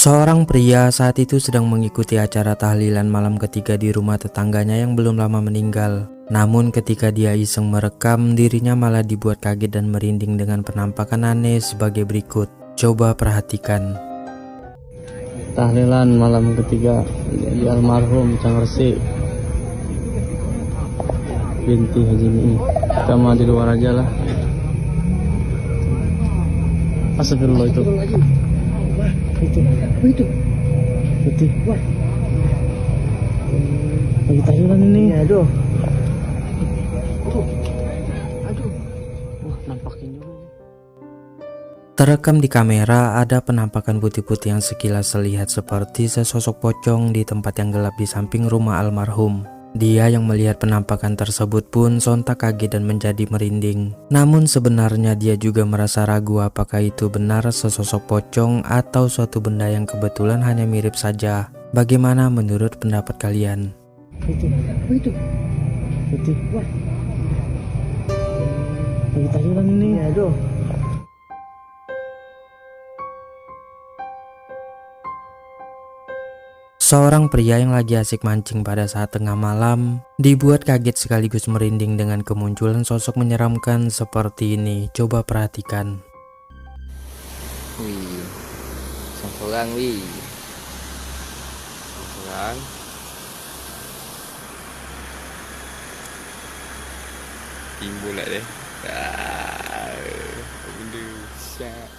Seorang pria saat itu sedang mengikuti acara tahlilan malam ketiga di rumah tetangganya yang belum lama meninggal. Namun ketika dia iseng merekam, dirinya malah dibuat kaget dan merinding dengan penampakan aneh sebagai berikut. Coba perhatikan. Tahlilan malam ketiga di almarhum Cang Resi binti Haji Mi'i. Kita mau di luar aja lah. Astagfirullah itu. Itu. Wah. Lagi tahlilan ini. Ya, aduh. Wah, nampakin juga. Terekam di kamera ada penampakan putih-putih yang sekilas terlihat seperti sesosok pocong di tempat yang gelap di samping rumah almarhum. Dia yang melihat penampakan tersebut pun sontak kaget dan menjadi merinding. Namun sebenarnya dia juga merasa ragu apakah itu benar sesosok pocong atau suatu benda yang kebetulan hanya mirip saja. Bagaimana menurut pendapat kalian? Itu. Wah. Lagi tahlilan ini. Ya, aduh. Seorang pria yang lagi asik mancing pada saat tengah malam dibuat kaget sekaligus merinding dengan kemunculan sosok menyeramkan seperti ini. Coba perhatikan. Wih, seorang wih, seorang timbul lah deh. Benda siap.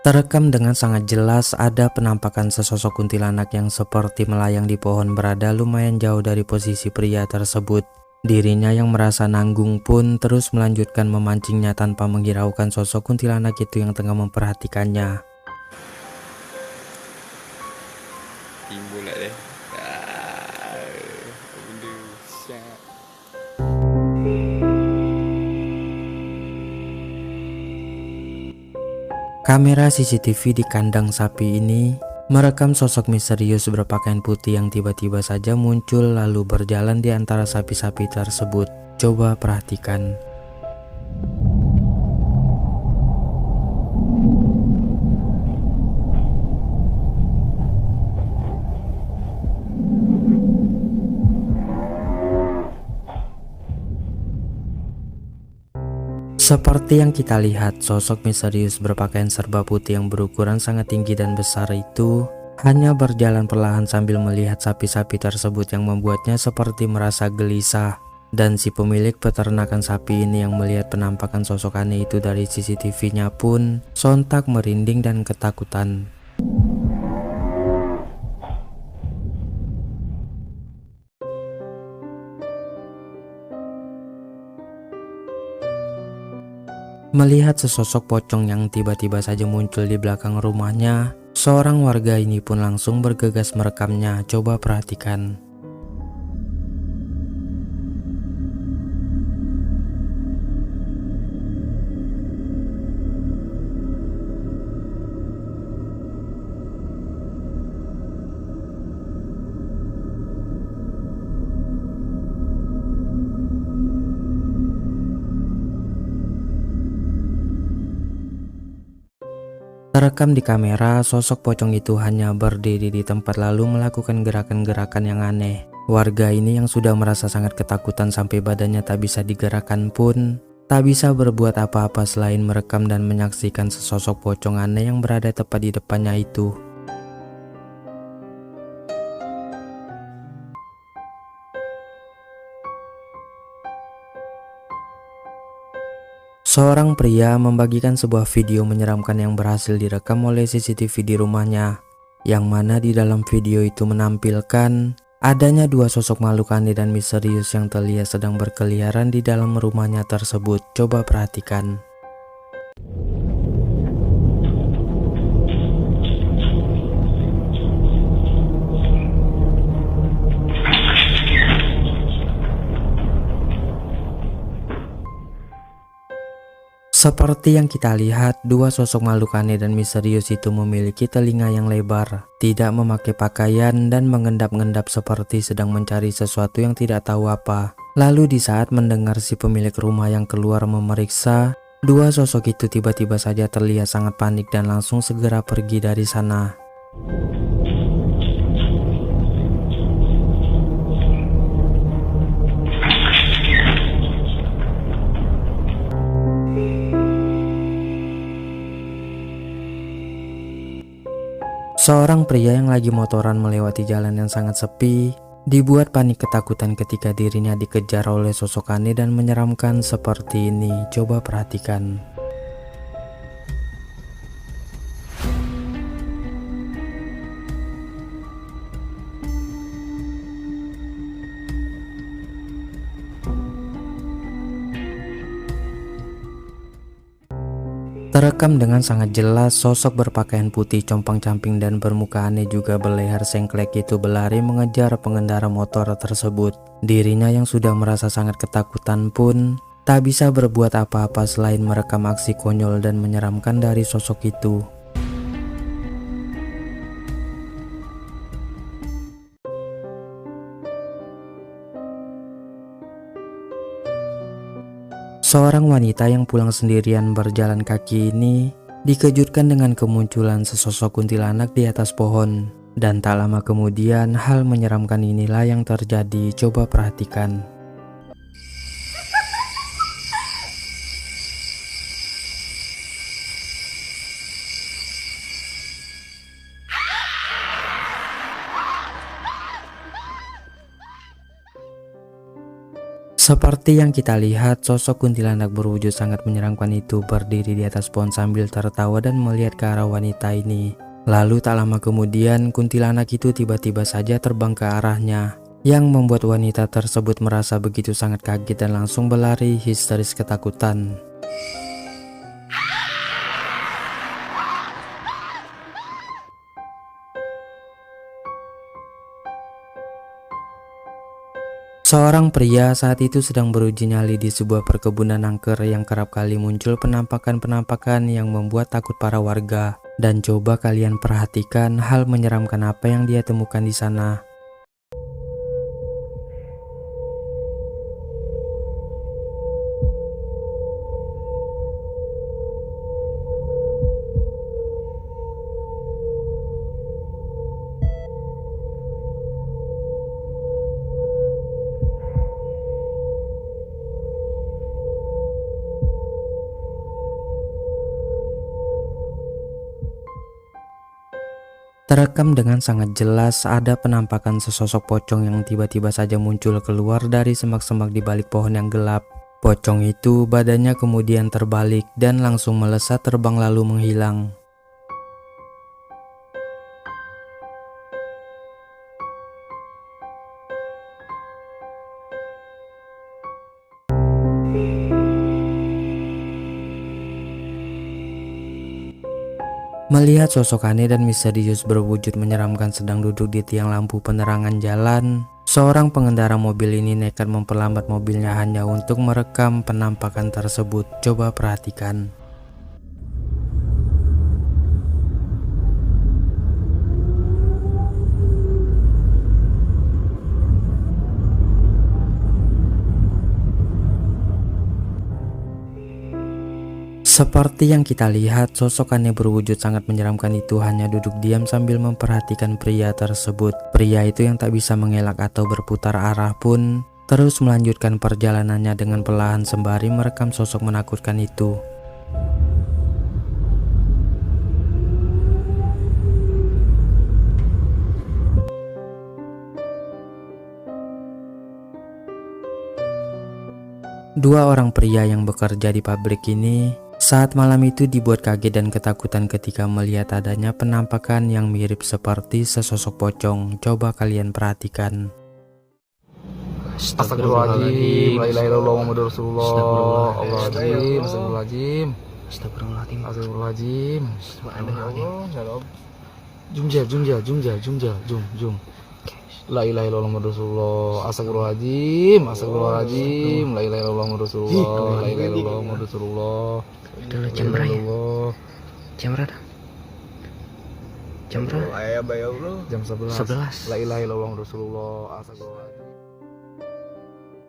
Terekam dengan sangat jelas ada penampakan sesosok kuntilanak yang seperti melayang di pohon berada lumayan jauh dari posisi pria tersebut. Dirinya yang merasa nanggung pun terus melanjutkan memancingnya tanpa menghiraukan sosok kuntilanak itu yang tengah memperhatikannya. Timbul lah deh. Benda siap. Kamera CCTV di kandang sapi ini merekam sosok misterius berpakaian putih yang tiba-tiba saja muncul lalu berjalan di antara sapi-sapi tersebut. Coba perhatikan. Seperti yang kita lihat, sosok misterius berpakaian serba putih yang berukuran sangat tinggi dan besar itu hanya berjalan perlahan sambil melihat sapi-sapi tersebut yang membuatnya seperti merasa gelisah. Dan si pemilik peternakan sapi ini yang melihat penampakan sosok aneh itu dari CCTV-nya pun sontak merinding dan ketakutan. Melihat sesosok pocong yang tiba-tiba saja muncul di belakang rumahnya, seorang warga ini pun langsung bergegas merekamnya. Coba perhatikan. Terekam di kamera, sosok pocong itu hanya berdiri di tempat lalu melakukan gerakan-gerakan yang aneh. Warga ini yang sudah merasa sangat ketakutan sampai badannya tak bisa digerakkan pun tak bisa berbuat apa-apa selain merekam dan menyaksikan sesosok pocong aneh yang berada tepat di depannya itu. Seorang pria membagikan sebuah video menyeramkan yang berhasil direkam oleh CCTV di rumahnya, yang mana di dalam video itu menampilkan adanya dua sosok makhluk aneh dan misterius yang terlihat sedang berkeliaran di dalam rumahnya tersebut. Coba perhatikan. Seperti yang kita lihat, dua sosok makhluk aneh dan misterius itu memiliki telinga yang lebar, tidak memakai pakaian dan mengendap-endap seperti sedang mencari sesuatu yang tidak tahu apa. Lalu di saat mendengar si pemilik rumah yang keluar memeriksa, Dua sosok itu tiba-tiba saja terlihat sangat panik dan langsung segera pergi dari sana. Seorang pria yang lagi motoran melewati jalan yang sangat sepi, dibuat panik ketakutan ketika dirinya dikejar oleh sosok aneh dan menyeramkan seperti ini. Coba perhatikan. Terekam dengan sangat jelas, sosok berpakaian putih compang-camping dan bermuka aneh juga berleher sengklek itu berlari mengejar pengendara motor tersebut. Dirinya yang sudah merasa sangat ketakutan pun tak bisa berbuat apa-apa selain merekam aksi konyol dan menyeramkan dari sosok itu. Seorang wanita yang pulang sendirian berjalan kaki ini dikejutkan dengan kemunculan sesosok kuntilanak di atas pohon. Dan tak lama kemudian hal menyeramkan inilah yang terjadi. Coba perhatikan. Seperti yang kita lihat, sosok kuntilanak berwujud sangat menyeramkan itu berdiri di atas pohon sambil tertawa dan melihat ke arah wanita ini. Lalu tak lama kemudian kuntilanak itu tiba-tiba saja terbang ke arahnya, yang membuat wanita tersebut merasa begitu sangat kaget dan langsung berlari histeris ketakutan. Seorang pria saat itu sedang beruji nyali di sebuah perkebunan angker yang kerap kali muncul penampakan-penampakan yang membuat takut para warga. Dan coba kalian perhatikan hal menyeramkan apa yang dia temukan di sana. Terekam dengan sangat jelas ada penampakan sesosok pocong yang tiba-tiba saja muncul keluar dari semak-semak di balik pohon yang gelap. Pocong itu badannya kemudian terbalik dan langsung melesat terbang lalu menghilang. Melihat sosok aneh dan misterius berwujud menyeramkan sedang duduk di tiang lampu penerangan jalan, seorang pengendara mobil ini nekat memperlambat mobilnya hanya untuk merekam penampakan tersebut. Coba perhatikan. Seperti yang kita lihat, sosok aneh berwujud sangat menyeramkan itu hanya duduk diam sambil memperhatikan pria tersebut. Pria itu yang tak bisa mengelak atau berputar arah pun terus melanjutkan perjalanannya dengan perlahan sembari merekam sosok menakutkan itu. Dua orang pria yang bekerja di pabrik ini saat malam itu dibuat kaget dan ketakutan ketika melihat adanya penampakan yang mirip seperti sesosok pocong. Coba kalian perhatikan. Astagfirullahaladzim, la ilaha illallah Muhammadur Rasulullah. Astagfirullahaladzim, astagfirullahaladzim. Astagfirullahaladzim. Astagfirullahaladzim. Jum. La ilaha illallah Muhammadur Rasulullah. Astagfirullahaladzim, astagfirullahaladzim. La ilaha illallah Muhammadur Rasulullah. La ilaha illallah Muhammadur Rasulullah. Itulah jam berapa? Jam berapa? Jam berapa? Jam 11. 11. La ilaha illallah Muhammadur Rasulullah. Astagfirullahaladzim.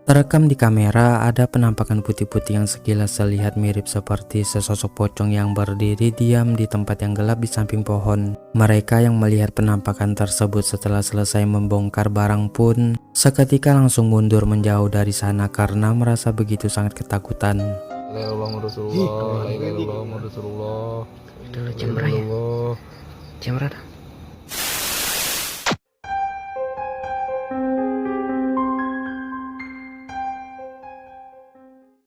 Terekam di kamera ada penampakan putih-putih yang sekilas terlihat mirip seperti sesosok pocong yang berdiri diam di tempat yang gelap di samping pohon. Mereka yang melihat penampakan tersebut setelah selesai membongkar barang pun seketika langsung mundur menjauh dari sana karena merasa begitu sangat ketakutan. La ilaha illallah Rasulullah, la ilaha illallah Rasulullah. Itu lo jam berapa ya? Jam berapa?